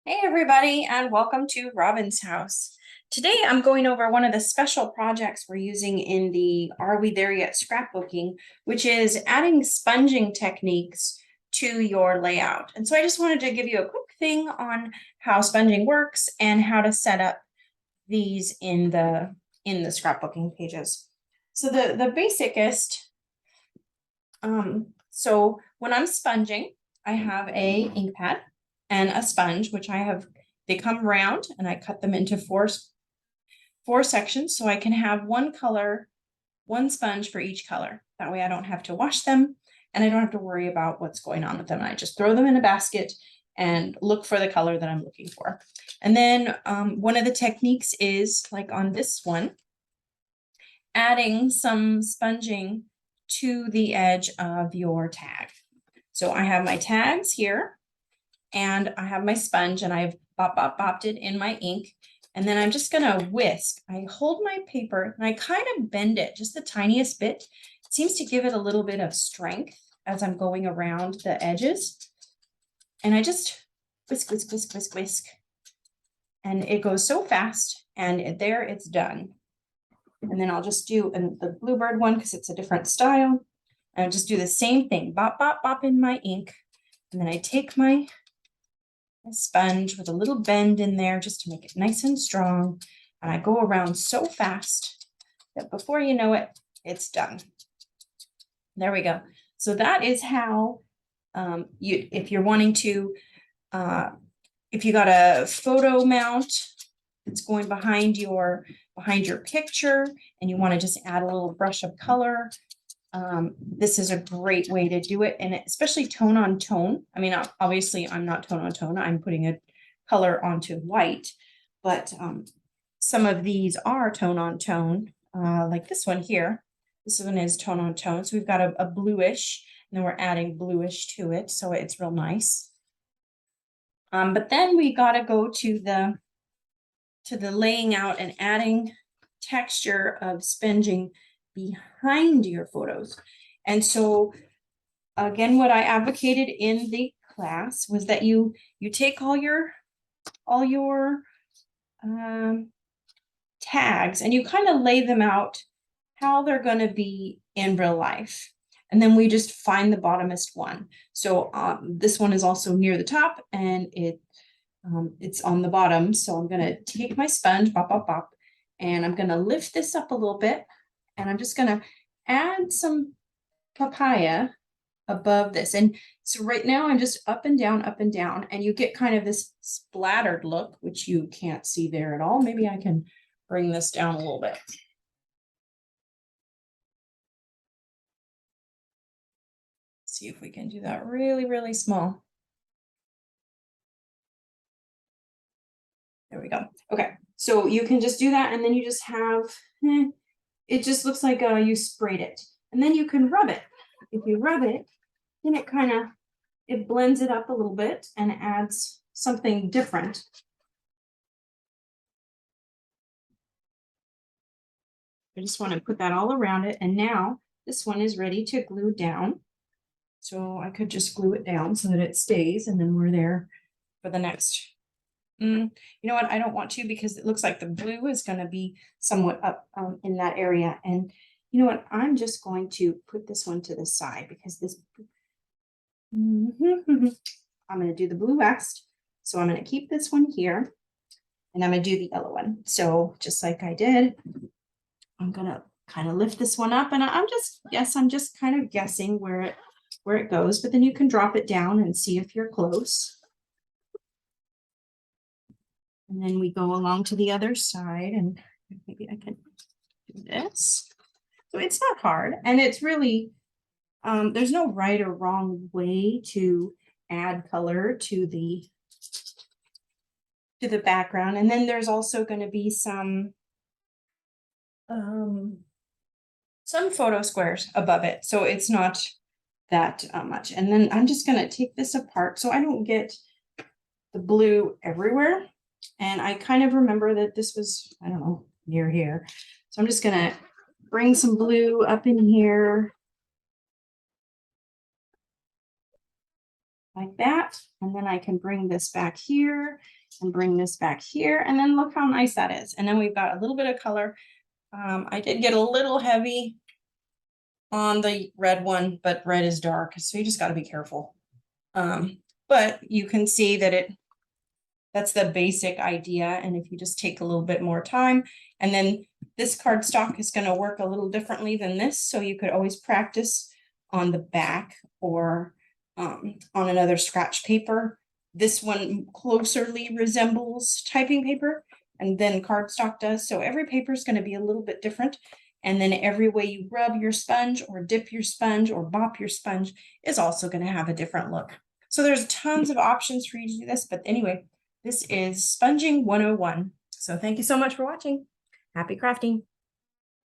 Hey everybody, and welcome to Robin's house. Today I'm going over one of the special projects we're using in the Are We There Yet scrapbooking, which is adding sponging techniques to your layout. And so I just wanted to give you a quick thing on how sponging works and how to set up these in the scrapbooking pages. So the basicest, so when I'm sponging, I have a ink pad and a sponge, which they come round and I cut them into four sections so I can have one color, one sponge for each color. That way I don't have to wash them and I don't have to worry about what's going on with them. I just throw them in a basket and look for the color that I'm looking for. And then one of the techniques is, like on this one, adding some sponging to the edge of your tag. So I have my tags here and I have my sponge and I've bopped it in my ink. And then I'm just gonna whisk. I hold my paper and I kind of bend it just the tiniest bit. It seems to give it a little bit of strength as I'm going around the edges. And I just whisk, whisk, whisk, whisk, whisk. And it goes so fast and there it's done. And then I'll just do the bluebird one because it's a different style. And I'll just do the same thing, bop, bop, bop in my ink. And then I take my sponge with a little bend in there just to make it nice and strong. And I go around so fast that before you know it, it's done. There we go. So that is how if you're wanting to, if you got a photo mount that's going behind your picture and you want to just add a little brush of color, this is a great way to do it, and especially tone on tone. I mean, obviously I'm not tone on tone, I'm putting a color onto white, but some of these are tone on tone, like this one here. This one is tone on tone, so we've got a bluish, and then we're adding bluish to it, so it's real nice. But then we got to go to the laying out and adding texture of sponging behind your photos. And so again, what I advocated in the class was that you take all your tags and you kind of lay them out how they're going to be in real life. And then we just find the bottomest one. So this one is also near the top and it's on the bottom. So I'm going to take my sponge, bop, bop, bop, and I'm going to lift this up a little bit. And I'm just going to add some papaya above this. And so right now I'm just up and down, and you get kind of this splattered look, which you can't see there at all. Maybe I can bring this down a little bit. See if we can do that really, really small. There we go. Okay, so you can just do that, and then you just have, it just looks like you sprayed it. And then you can rub it. If you rub it, then it blends it up a little bit and adds something different. I just want to put that all around it. And now this one is ready to glue down. So I could just glue it down so that it stays, and then we're there for the next. You know what? I don't want to, because it looks like the blue is going to be somewhat up in that area. And you know what? I'm just going to put this one to the side because this. I'm going to do the blue last. So I'm going to keep this one here and I'm going to do the yellow one. So just like I did, I'm going to kind of lift this one up, and I'm just kind of guessing where it goes, but then you can drop it down and see if you're close. And then we go along to the other side, and maybe I can do this. So it's not hard, and it's really, there's no right or wrong way to add color to the background. And then there's also going to be some photo squares above it, so it's not that much. And then I'm just going to take this apart so I don't get the blue everywhere. And I kind of remember that this was, I don't know, near here. So I'm just going to bring some blue up in here. like that. And then I can bring this back here and bring this back here. And then look how nice that is. And then we've got a little bit of color. I did get a little heavy on the red one, but red is dark, so you just got to be careful. But you can see that that's the basic idea. And if you just take a little bit more time, and then this cardstock is going to work a little differently than this, so you could always practice on the back or on another scratch paper. This one closely resembles typing paper, and then cardstock does. So every paper is going to be a little bit different. And then every way you rub your sponge or dip your sponge or bop your sponge is also going to have a different look. So there's tons of options for you to do this. But anyway, this is Sponging 101. So thank you so much for watching. Happy crafting.